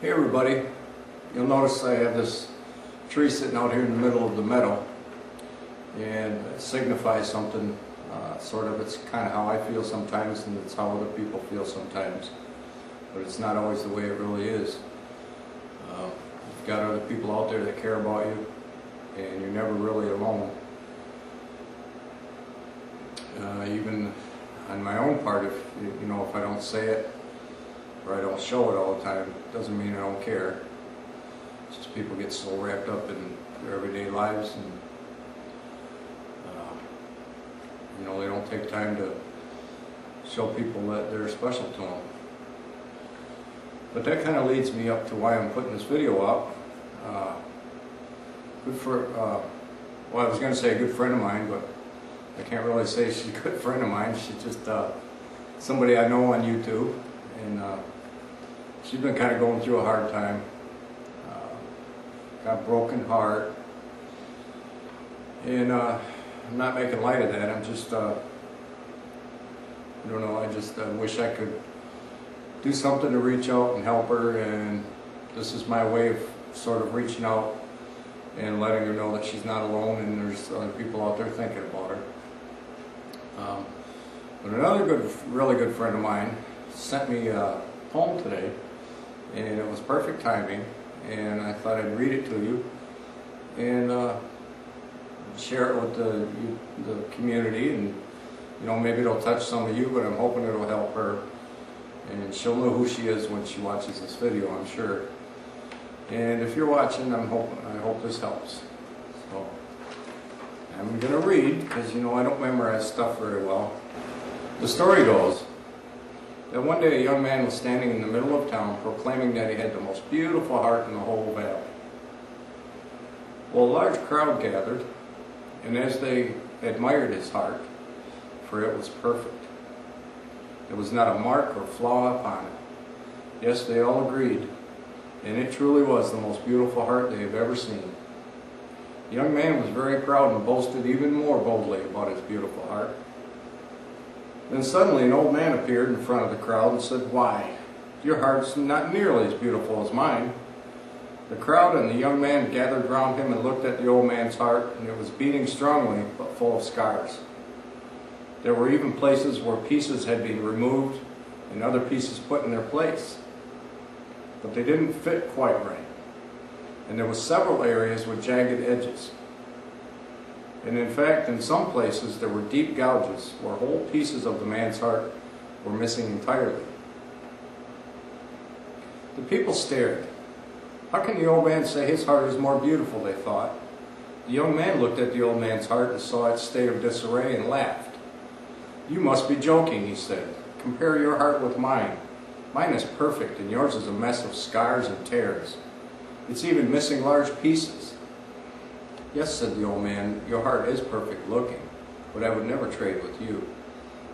Hey everybody, you'll notice I have this tree sitting out here in the middle of the meadow, and it signifies something, sort of. It's kind of how I feel sometimes, and it's how other people feel sometimes, but it's not always the way it really is. You've got other people out there that care about you, and you're never really alone. Even on my own part, if if I don't say it or I don't show it all the time, doesn't mean I don't care. It's just people get so wrapped up in their everyday lives, and they don't take time to show people that they're special to them. But that kind of leads me up to why I'm putting this video up. Well, I was going to say a good friend of mine, but I can't really say she's a good friend of mine. She's just somebody I know on YouTube, and she's been kind of going through a hard time. Got a broken heart, and I'm not making light of that. I'm just, I don't know, I just wish I could do something to reach out and help her, and this is my way of sort of reaching out and letting her know that she's not alone and there's other people out there thinking about her. But another really good friend of mine sent me a poem today, and it was perfect timing, and I thought I'd read it to you and share it with the community, and maybe it'll touch some of you, but I'm hoping it'll help her, and she'll know who she is when she watches this video, I'm sure. And if you're watching, I hope this helps. So I'm going to read, because I don't memorize stuff very well. The story goes that one day a young man was standing in the middle of town proclaiming that he had the most beautiful heart in the whole valley. Well, a large crowd gathered, and as they admired his heart, for it was perfect, there was not a mark or flaw upon it. Yes, they all agreed, and it truly was the most beautiful heart they have ever seen. The young man was very proud and boasted even more boldly about his beautiful heart. Then suddenly an old man appeared in front of the crowd and said, "Why, your heart's not nearly as beautiful as mine." The crowd and the young man gathered round him and looked at the old man's heart, and it was beating strongly but full of scars. There were even places where pieces had been removed and other pieces put in their place, but they didn't fit quite right, and there were several areas with jagged edges. And in fact, in some places there were deep gouges where whole pieces of the man's heart were missing entirely. The people stared. How can the old man say his heart is more beautiful, they thought. The young man looked at the old man's heart and saw its state of disarray and laughed. "You must be joking," he said. "Compare your heart with mine. Mine is perfect, and yours is a mess of scars and tears. It's even missing large pieces." "Yes," said the old man, "your heart is perfect looking, but I would never trade with you.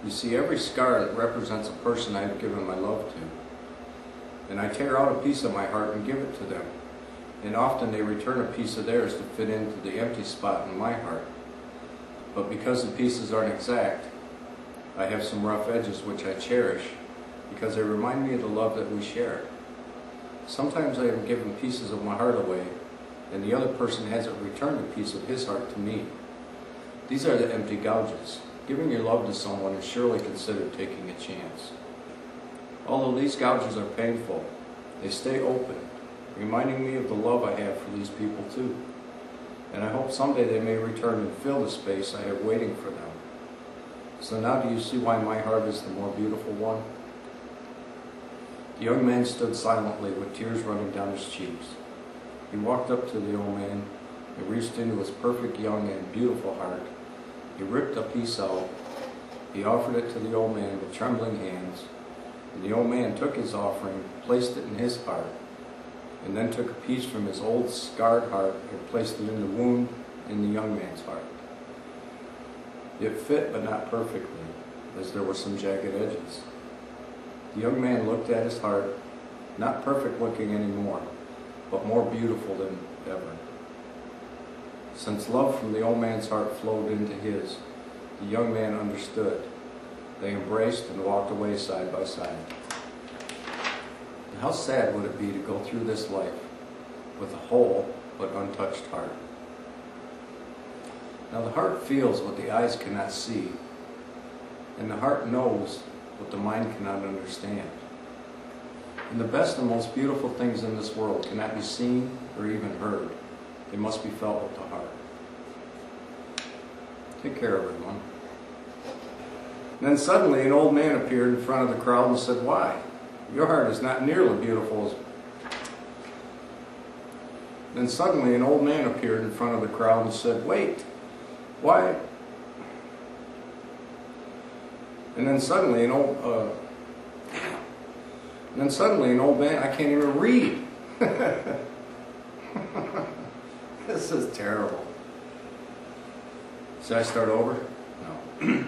You see, every scar that represents a person I have given my love to. And I tear out a piece of my heart and give it to them, and often they return a piece of theirs to fit into the empty spot in my heart. But because the pieces aren't exact, I have some rough edges which I cherish, because they remind me of the love that we share. Sometimes I have given pieces of my heart away, and the other person hasn't returned a piece of his heart to me. These are the empty gouges. Giving your love to someone is surely considered taking a chance. Although these gouges are painful, they stay open, reminding me of the love I have for these people too. And I hope someday they may return and fill the space I have waiting for them. So now do you see why my heart is the more beautiful one?" The young man stood silently with tears running down his cheeks. He walked up to the old man and reached into his perfect young and beautiful heart. He ripped a piece out. He offered it to the old man with trembling hands, and the old man took his offering, placed it in his heart, and then took a piece from his old scarred heart and placed it in the wound in the young man's heart. It fit, but not perfectly, as there were some jagged edges. The young man looked at his heart, not perfect looking anymore, but more beautiful than ever. Since love from the old man's heart flowed into his, the young man understood. They embraced and walked away side by side. How sad would it be to go through this life with a whole but untouched heart? Now the heart feels what the eyes cannot see, and the heart knows what the mind cannot understand. And the best and most beautiful things in this world cannot be seen or even heard. They must be felt with the heart. Take care, everyone. And then suddenly an old man appeared in front of the crowd and said, "Why? Your heart is not nearly beautiful as..." Then suddenly an old man appeared in front of the crowd and said, "Wait, why?" And then suddenly an old man, I can't even read. This is terrible. Should I start over? No.